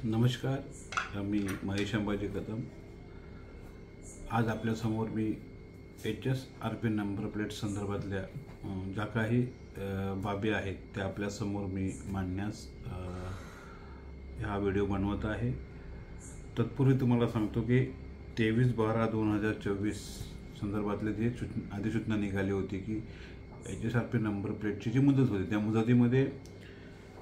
नमस्कार, मी महेश अंबाजी कदम। आज आपल्यासमोर मी HSRP नंबर प्लेट संदर्भातल्या ज्या काही बाबी आहेत त्या आपल्यासमोर मी मांडण्यास हा व्हिडिओ बनवत आहे। तत्पूर्वी तुम्हाला सांगतो की 23/12/2024 संदर्भातले जे अधिसूचना निघाली होती की HSRP नंबर प्लेटची जी मुदत होती त्या मुदतीमध्ये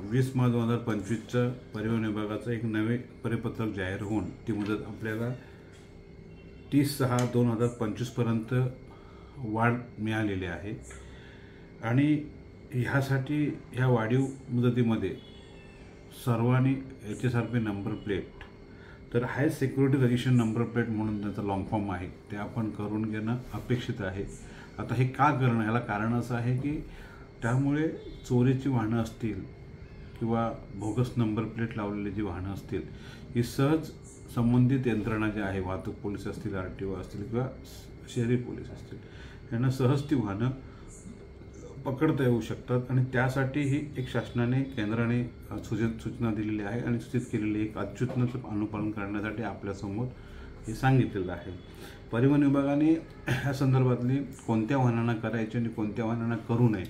20 मार्च 2025 परिवहन विभागाचं एक नवे परिपत्रक जाहीर होऊन ती मुदत आपल्याला 30/6/2025 पर्यंत वाढ मिळालेली आहे। आणि ह्यासाठी ह्या वाढीव मुदतीमध्ये सर्वांनी HSRP नंबर प्लेट तर हाय सिक्युरिटी रजिस्ट्रेशन नंबर प्लेट म्हणून त्याचा लॉंग फॉर्म आहे ते आपण करून घेणं अपेक्षित आहे। आता हे का करणं, ह्याला कारण असं आहे की त्यामुळे चोरीची वाहनं असतील किंवा बोगस नंबर प्लेट लावलेली जी वाहनं असतील ही सहज संबंधित यंत्रणा जी आहे, वाहतूक पोलीस असतील, RTO असतील किंवा शहरी पोलीस असतील, यांना सहज ती वाहनं पकडता येऊ शकतात। आणि त्यासाठी ही एक शासनाने केंद्राने सूचना दिलेली आहे आणि सूचित केलेली एक अधिसूचनेचं अनुपालन करण्यासाठी आपल्यासमोर हे सांगितलेलं आहे। परिवहन विभागाने ह्या संदर्भातली कोणत्या वाहनांना करायचे आणि कोणत्या वाहनांना करू नये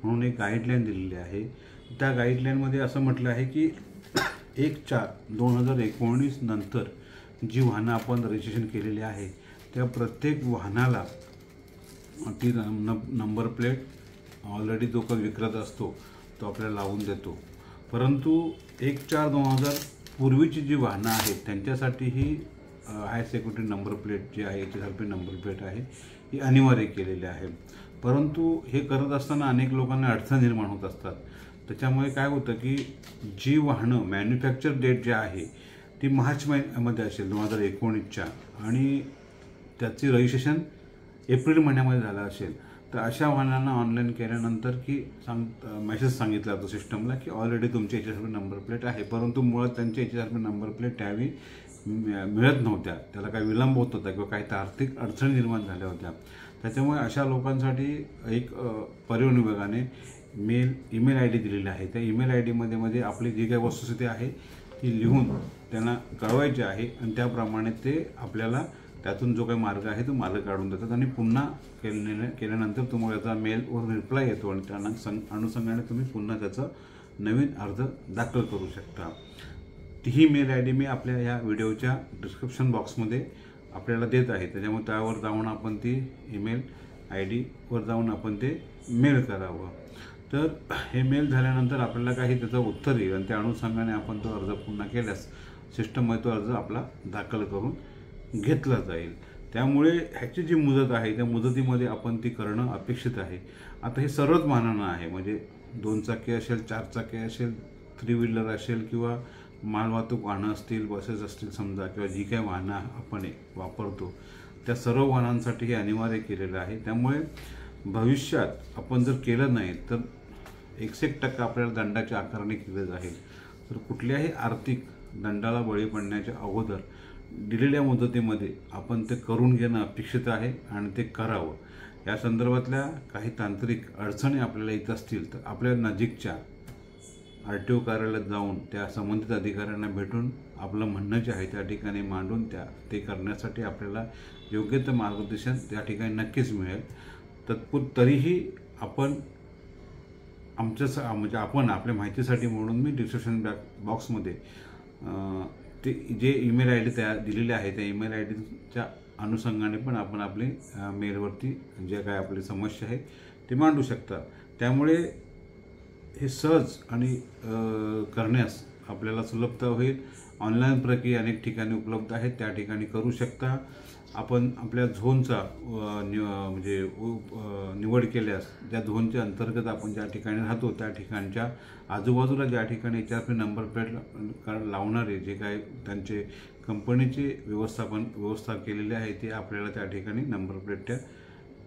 म्हणून एक गाईडलाईन दिलेली आहे। त्या गाईडलाईनमध्ये असं म्हटलं आहे की 1/4/2019 नंतर जी वाहनं आपण रजिस्ट्रेशन केलेली आहे त्या प्रत्येक वाहनाला ती नंबर प्लेट ऑलरेडी जो काही विक्रेता असतो तो आपल्याला लावून देतो। परंतु 1/4/2000 पूर्वीची जी वाहनं आहेत त्यांच्यासाठी ही हाय सिक्युरिटी नंबर प्लेट जी आहे HSRP नंबर प्लेट आहे ही अनिवार्य केलेली आहे। परंतु हे करत असताना अनेक लोकांना अडचण निर्माण होत असतात। त्याच्यामुळे काय होतं की जी वाहनं मॅन्युफॅक्चर डेट जी आहे ती मार्च महिन्यामध्ये असेल 2019च्या आणि त्याची रजिस्ट्रेशन एप्रिल महिन्यामध्ये झालं असेल तर अशा वाहनांना ऑनलाईन केल्यानंतर की मेसेज सांगितला जातो सिस्टमला की ऑलरेडी तुमची HSRP नंबर प्लेट आहे। परंतु मुळात त्यांची HSRP नंबर प्लेट त्यावेळी मिळत नव्हत्या, त्याला काही विलंब होत होता किंवा काही आर्थिक अडचणी निर्माण झाल्या होत्या। त्याच्यामुळे अशा लोकांसाठी एक परिवहन विभागाने ईमेल ID दिलेली आहे। त्या ईमेल ID मध्ये आपली जी काही वस्तुस्थिती आहे ती लिहून त्यांना कळवायची आहे आणि त्याप्रमाणे ते आपल्याला त्यातून जो काही मार्ग आहे तो मार्ग काढून देतात आणि पुन्हा केल्यानंतर तुम्हाला त्याचा मेलवर रिप्लाय येतो आणि त्या अनुषंगाने तुम्ही पुन्हा त्याचा नवीन अर्ज दाखल करू शकता। ही मेल ID मी आपल्या ह्या व्हिडिओच्या डिस्क्रिप्शन बॉक्समध्ये आपल्याला देत आहे, त्याच्यामुळे त्यावर जाऊन आपण ती ईमेल ID वर जाऊन आपण ते मेल करावं। तर हे मेल झाल्यानंतर आपल्याला काही त्याचं उत्तर येईल आणि त्या अनुषंगाने आपण तो अर्ज पुन्हा केल्यास सिस्टममध्ये तो अर्ज आपला दाखल करून घेतला जाईल। त्यामुळे ह्याची जी मुदत आहे त्या मुदतीमध्ये आपण ती करणं अपेक्षित आहे। आता हे सर्वच वाहनांना आहे, म्हणजे 2 चाकी असेल, 4 चाकी असेल, 3 व्हीलर असेल किंवा मालवाहतूक वाहनं असतील, बसेस असतील समजा, किंवा जी काही वाहनं आपण वापरतो त्या सर्व वाहनांसाठी हे अनिवार्य केलेलं आहे। त्यामुळे भविष्यात आपण जर केलं नाही तर 1% आपल्याला दंडाची आकारणी केली जाईल। तर कुठल्याही आर्थिक दंडाला बळी पडण्याच्या अगोदर दिलेल्या मुदतीमध्ये आपण ते करून घेणं अपेक्षित आहे आणि ते करावं। या संदर्भातल्या काही तांत्रिक अडचणी आपल्याला येत असतील तर आपल्या नजीकच्या RTO कार्यालयात जाऊन त्या संबंधित अधिकाऱ्यांना भेटून आपलं म्हणणं जे आहे त्या ठिकाणी मांडून ते करण्यासाठी आपल्याला योग्य ते मार्गदर्शन त्या ठिकाणी नक्कीच मिळेल। तरीही आपण म्हणजे आपण आपल्या माहितीसाठी म्हणून मी डिस्क्रिप्शन बॉक्समध्ये ते जे ईमेल ID दिलेले आहे त्या ईमेल IDच्या अनुषंगाने पण आपण आपली मेलवरती जे काय आपली समस्या आहे ते मांडू शकता। त्यामुळे हे सहज आणि करण्यास आपल्याला सुलभता होईल। ऑनलाईन प्रक्रिया अनेक ठिकाणी उपलब्ध आहेत, त्या ठिकाणी करू शकता। आपण आपल्या झोनचा म्हणजे निवड केल्यास ज्या झोनच्या अंतर्गत आपण ज्या ठिकाणी राहतो त्या ठिकाणच्या आजूबाजूला ज्या ठिकाणी HSRP नंबर प्लेट लावणारे जे काय त्यांचे कंपनीचे व्यवस्था केलेली आहे ते आपल्याला त्या ठिकाणी नंबर प्लेट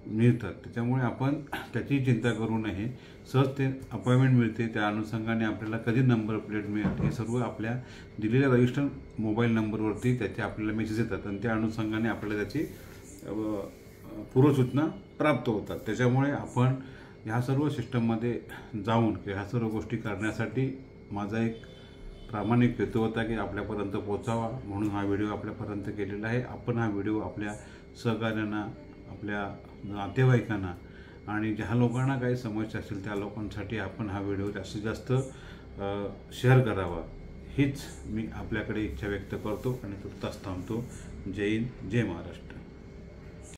मिळतात। त्याच्यामुळे आपण त्याची चिंता करू नये, सहज ते अपॉइंटमेंट मिळते, त्या अनुषंगाने आपल्याला कधी नंबर प्लेट मिळेल हे सर्व आपल्या दिलेल्या रजिस्टर्ड मोबाईल नंबरवरती त्याचे आपल्याला मेसेज येतात आणि त्या अनुषंगाने आपल्याला त्याची पूर्वसूचना प्राप्त होतात। त्याच्यामुळे आपण ह्या सर्व सिस्टममध्ये जाऊन ह्या सर्व गोष्टी करण्यासाठी माझा एक प्रामाणिक हेतू होता की आपल्यापर्यंत पोचावा, म्हणून हा व्हिडिओ आपल्यापर्यंत केलेला आहे. आपण हा व्हिडिओ आपल्या सहकार्यांना, आपल्या नातेवाईकांना आणि ज्या लोकांना काही समस्या असतील त्या लोकांसाठी आपण हा व्हिडिओ जास्तीत जास्त शेअर करावा, हीच मी आपल्याकडे इच्छा व्यक्त करतो आणि तुर्तास थांबतो. जय हिंद, जय महाराष्ट्र.